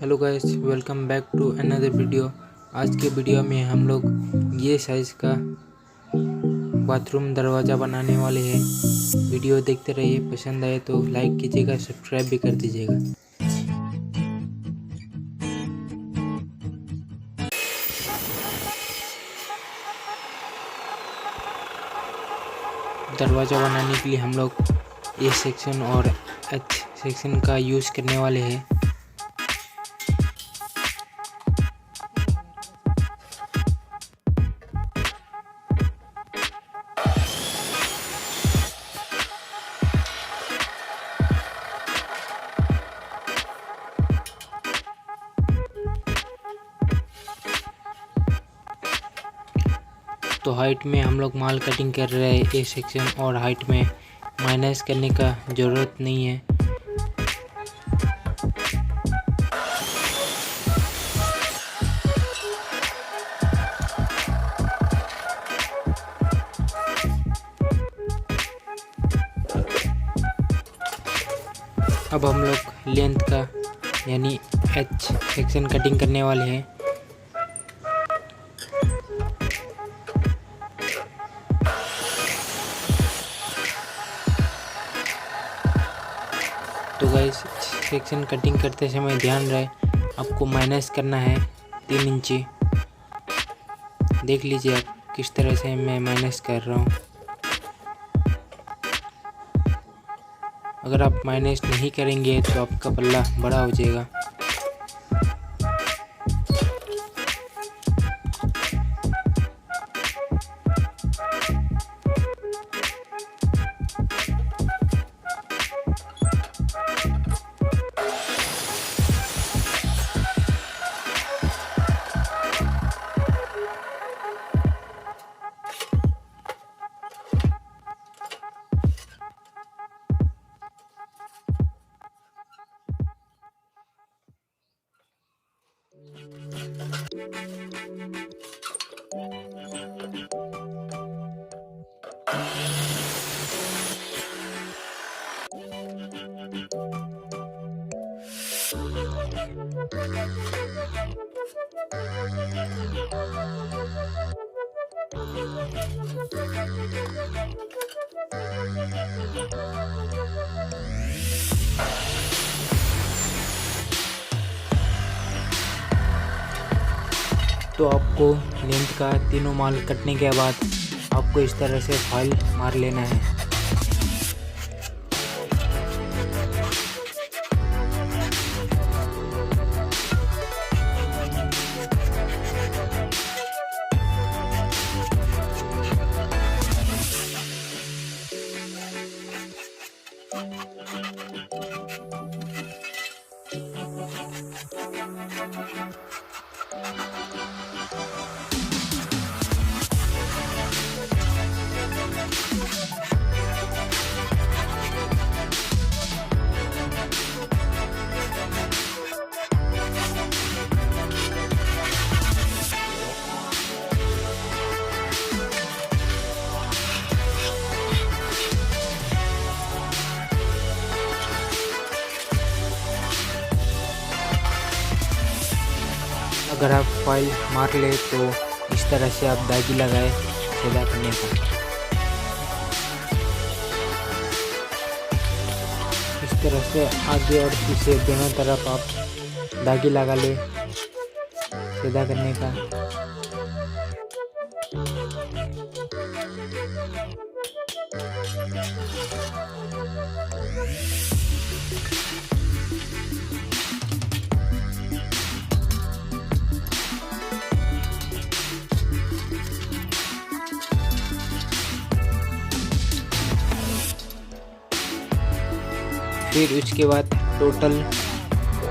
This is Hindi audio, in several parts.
Hello guys, welcome back to another video. आज के वीडियो में हम लोग ये साइज़ का बाथरूम दरवाज़ा बनाने वाले हैं। वीडियो देखते रहिए, पसंद आए तो लाइक कीजिएगा, सब्सक्राइब भी कर दीजिएगा। दरवाज़ा बनाने के लिए हम लोग ए सेक्शन और एच सेक्शन का यूज़ करने वाले हैं। तो हाइट में हम लोग माल कटिंग कर रहे हैं ए सेक्शन, और हाइट में माइनस करने का ज़रूरत नहीं है। अब हम लोग लेंथ का यानी एच सेक्शन कटिंग करने वाले हैं। तो गाइस, सेक्शन कटिंग करते समय ध्यान रहे, आपको माइनस करना है 3 इंची। देख लीजिए आप किस तरह से मैं माइनस कर रहा हूँ। अगर आप माइनस नहीं करेंगे तो आपका पल्ला बड़ा हो जाएगा। तो आपको लेंथ का तीनों माल कटने के बाद आपको इस तरह से फाइल मार लेना है। अगर आप फाइल मार ले तो इस तरह से आप दागी लगाए सीधा करने का। इस तरह से आगे और पीछे दोनों तरफ आप दागी लगा ले सीधा करने का। फिर उसके बाद टोटल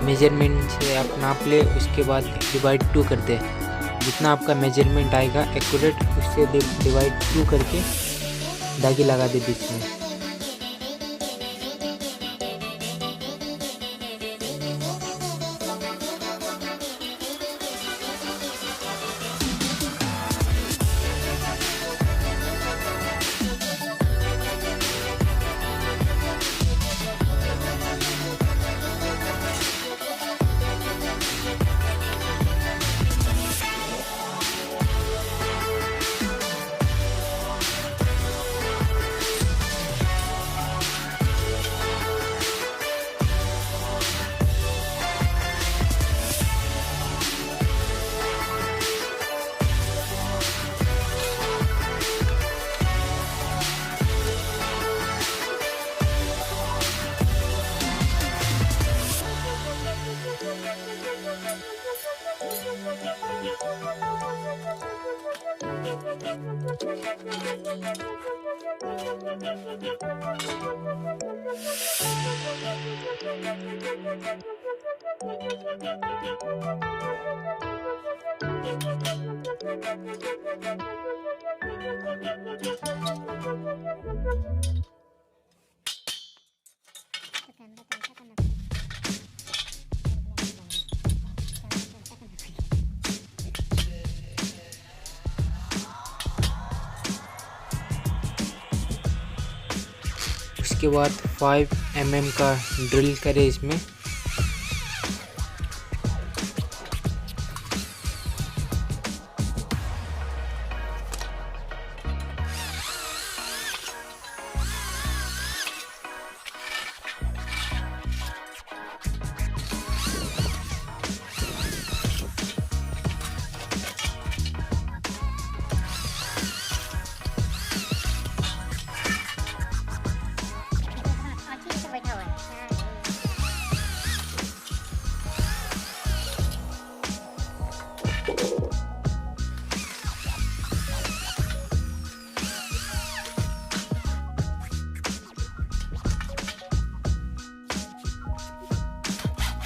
मेजरमेंट से आप नाप ले, उसके बाद डिवाइड 2 कर दे। जितना आपका मेजरमेंट आएगा एक्यूरेट, उससे डिवाइड 2 करके धागे लगा दे बीच में। उसके बाद 5 mm का ड्रिल करें इसमें।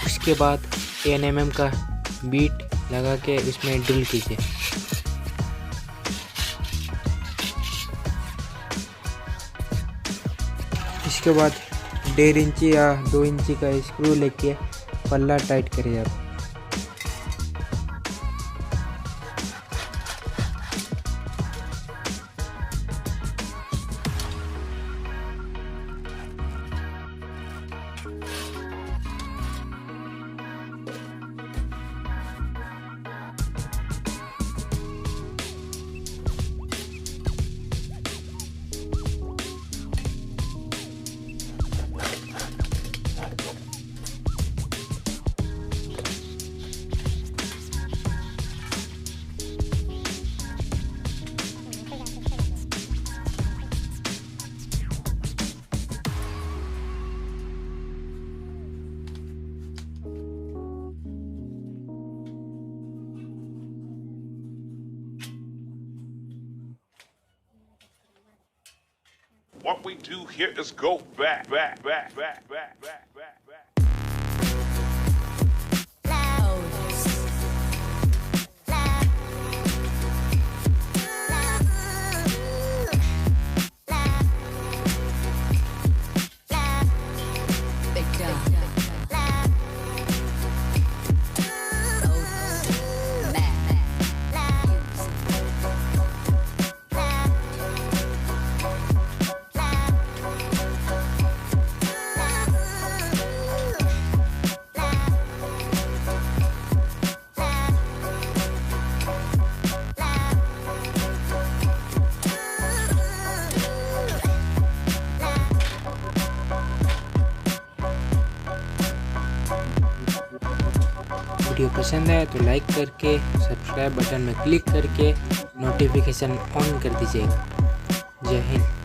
उसके बाद 10 mm का बीट लगा के इसमें ड्रिल कीजिए। इसके बाद 1.5 इंची या 2 इंची का स्क्रू लेके पल्ला टाइट करिए आप। What we do here is go back. Video पसंद आया तो लाइक करके सब्सक्राइब बटन में क्लिक करके नोटिफिकेशन ऑन कर दीजिएगा। जय हिंद।